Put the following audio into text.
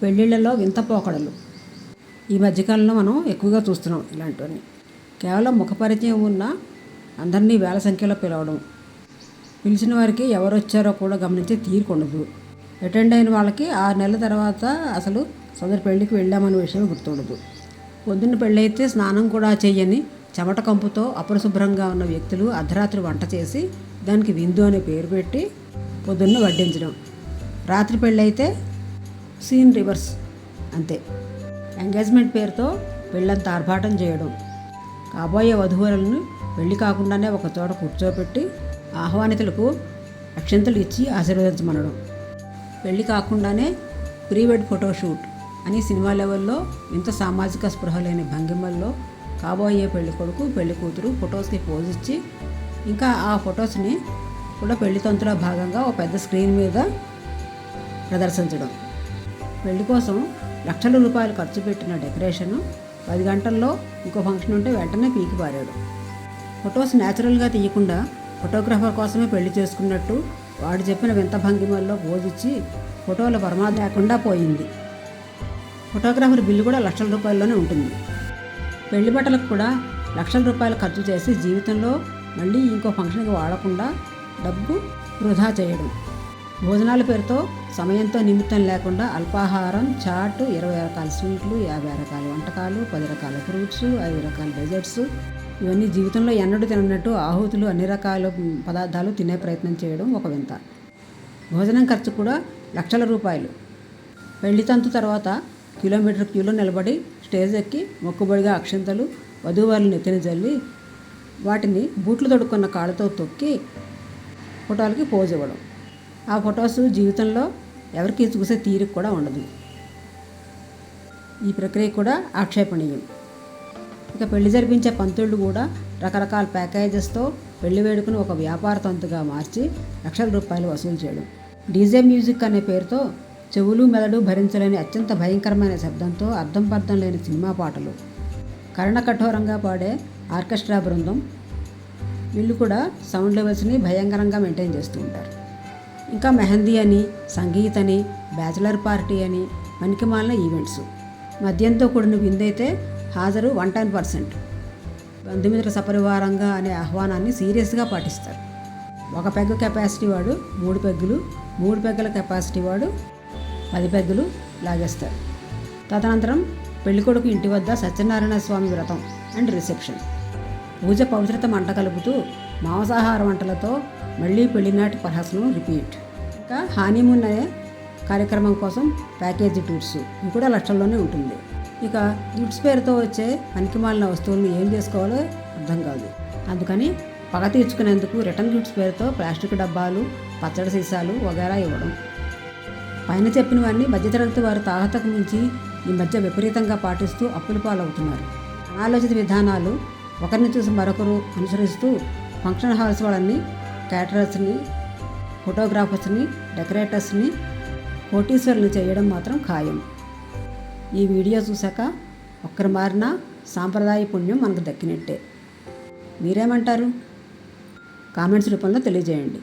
పెళ్ళిళ్ళలో వింత పోకడలు ఈ మధ్యకాలంలో మనం ఎక్కువగా చూస్తున్నాం. ఇలాంటివన్నీ కేవలం ముఖపరిచయం ఉన్న అందరినీ వేల సంఖ్యలో పిలవడం, పిలిచిన వారికి ఎవరు వచ్చారో కూడా గమనించే తీరుకుండదు. అటెండ్ అయిన వాళ్ళకి 6 నెలల తర్వాత అసలు సదరు పెళ్ళికి వెళ్ళామనే విషయం గుర్తుండదు. పొద్దున్న పెళ్ళైతే స్నానం కూడా చెయ్యని చెమట కంపుతో అపరిశుభ్రంగా ఉన్న వ్యక్తులు అర్ధరాత్రి వంట చేసి దానికి విందు అనే పేరు పెట్టి పొద్దున్న వడ్డించడం. రాత్రి పెళ్ళైతే సీన్ రివర్స్ అంతే. ఎంగేజ్మెంట్ పేరుతో పెళ్ళంతా ఆర్భాటం చేయడం, కాబోయే వధువులను పెళ్లి కాకుండానే ఒక చోట కూర్చోబెట్టి ఆహ్వానితులకు అక్షంతలు ఇచ్చి ఆశీర్వదించమనడం, పెళ్లి కాకుండానే ప్రీ వెడ్ ఫోటోషూట్ అని సినిమా లెవెల్లో ఇంత సామాజిక స్పృహ లేని భంగిమల్లో కాబోయే పెళ్లి కొడుకు పెళ్లి కూతురు ఫొటోస్కి పోజ్ ఇచ్చి ఇంకా ఆ ఫొటోస్ని కూడా పెళ్లి తంతులో భాగంగా ఒక పెద్ద స్క్రీన్ మీద ప్రదర్శించడం. పెళ్లి కోసం లక్షల రూపాయలు ఖర్చు పెట్టిన డెకరేషను 10 గంటల్లో ఇంకో ఫంక్షన్ ఉంటే వెంటనే పీకి పారాడు. ఫొటోస్ న్యాచురల్గా తీయకుండా ఫోటోగ్రాఫర్ కోసమే పెళ్లి చేసుకున్నట్టు వాడు చెప్పిన వింత భంగిమల్లో పోజ్ ఇచ్చి ఫోటోల ప్రమాదం లేకుండా పోయింది. ఫోటోగ్రాఫర్ బిల్లు కూడా లక్షల రూపాయల్లోనే ఉంటుంది. పెళ్లి బట్టలకు కూడా లక్షల రూపాయలు ఖర్చు చేసి జీవితంలో మళ్ళీ ఇంకో ఫంక్షన్కి వాడకుండా డబ్బు వృధా చేయడం. భోజనాల పేరుతో సమయంతో నిమిత్తం లేకుండా అల్పాహారం, చాట్, 20 రకాల స్వీట్లు, 50 రకాల వంటకాలు, 10 రకాల ఫ్రూట్స్, 5 రకాల డెజర్ట్స్, ఇవన్నీ జీవితంలో ఎన్నడూ తినన్నట్టు ఆహుతులు అన్ని రకాల పదార్థాలు తినే ప్రయత్నం చేయడం ఒక వింత. భోజనం ఖర్చు కూడా లక్షల రూపాయలు. పెళ్లి తంతు తర్వాత కిలోమీటర్ క్యూలో నిలబడి స్టేజ్ ఎక్కి మొక్కుబడిగా అక్షంతలు వధూవరులు నెత్తిన జల్లి వాటిని బూట్లు తొడుక్కున్న కాళ్ళతో తొక్కి ఫోటోలకి పోజ్ ఇవ్వడం. ఆ ఫొటోస్ జీవితంలో ఎవరికి చూసే తీరిక కూడా ఉండదు. ఈ ప్రక్రియ కూడా ఆక్షేపణీయం. ఇక పెళ్లి జరిపించే పంతుళ్ళు కూడా రకరకాల ప్యాకేజెస్తో పెళ్లి వేడుకను ఒక వ్యాపార తంతుగా మార్చి లక్షల రూపాయలు వసూలు చేయడం. డీజే మ్యూజిక్ అనే పేరుతో చెవులు మెదడు భరించలేని అత్యంత భయంకరమైన శబ్దంతో అర్థం పర్థం లేని సినిమా పాటలు, కఠోరంగా పాడే ఆర్కెస్ట్రా బృందం, వీళ్ళు కూడా సౌండ్ లెవెల్స్ని భయంకరంగా మెయింటైన్ చేస్తూ ఉంటారు. ఇంకా మెహందీ అని, సంగీత్ అని, బ్యాచిలర్ పార్టీ అని పనికిమాలిన ఈవెంట్స్. మద్యంతో కూడిన విందైతే హాజరు 110%. బంధుమిత్ర సపరివారంగా అనే ఆహ్వానాన్ని సీరియస్గా పాటిస్తారు. ఒక పెగ్గు కెపాసిటీ వాడు 3 పెగ్గులు, 3 పెగ్గుల కెపాసిటీ వాడు 10 పెగ్గులు లాగేస్తారు. తదనంతరం పెళ్ళికొడుకు ఇంటి వద్ద సత్యనారాయణ స్వామి వ్రతం అండ్ రిసెప్షన్. పూజ పవిత్రత మంట కలుపుతూ మాంసాహార వంటలతో మళ్ళీ పెళ్లినాటి ప్రహసనం రిపీట్. ఇంకా హానీమూన్ అనే కార్యక్రమం కోసం ప్యాకేజీ టూర్స్, ఇవి కూడా లక్షల్లోనే ఉంటుంది. ఇక గిఫ్ట్స్ పేరుతో వచ్చే పనికిమాలిన వస్తువులను ఏం చేసుకోవాలో అర్థం కాదు. అందుకని పగ తీర్చుకునేందుకు రిటర్న్ గిఫ్ట్స్ పేరుతో ప్లాస్టిక్ డబ్బాలు, పచ్చడి సీసాలు వగైరా ఇవ్వడం. పైన చెప్పినవన్నీ మధ్యతరగతి వారి తాహతకు మించి ఈ మధ్య విపరీతంగా పాటిస్తూ అప్పుల పాలవుతున్నారు. అనాలోచిత విధానాలు ఒకరిని చూసి మరొకరు అనుసరిస్తూ ఫంక్షన్ హాల్స్ వాళ్ళని, క్యాటరర్స్ని, ఫోటోగ్రాఫర్స్ని, డెకరేటర్స్ని కోటీశ్వరులు చేయడం మాత్రం ఖాయం. ఈ వీడియో చూశాక ఒక్కరు మారినా సాంప్రదాయ పుణ్యం మనకు దక్కినట్టే. మీరేమంటారు? కామెంట్స్ రూపంలో తెలియజేయండి.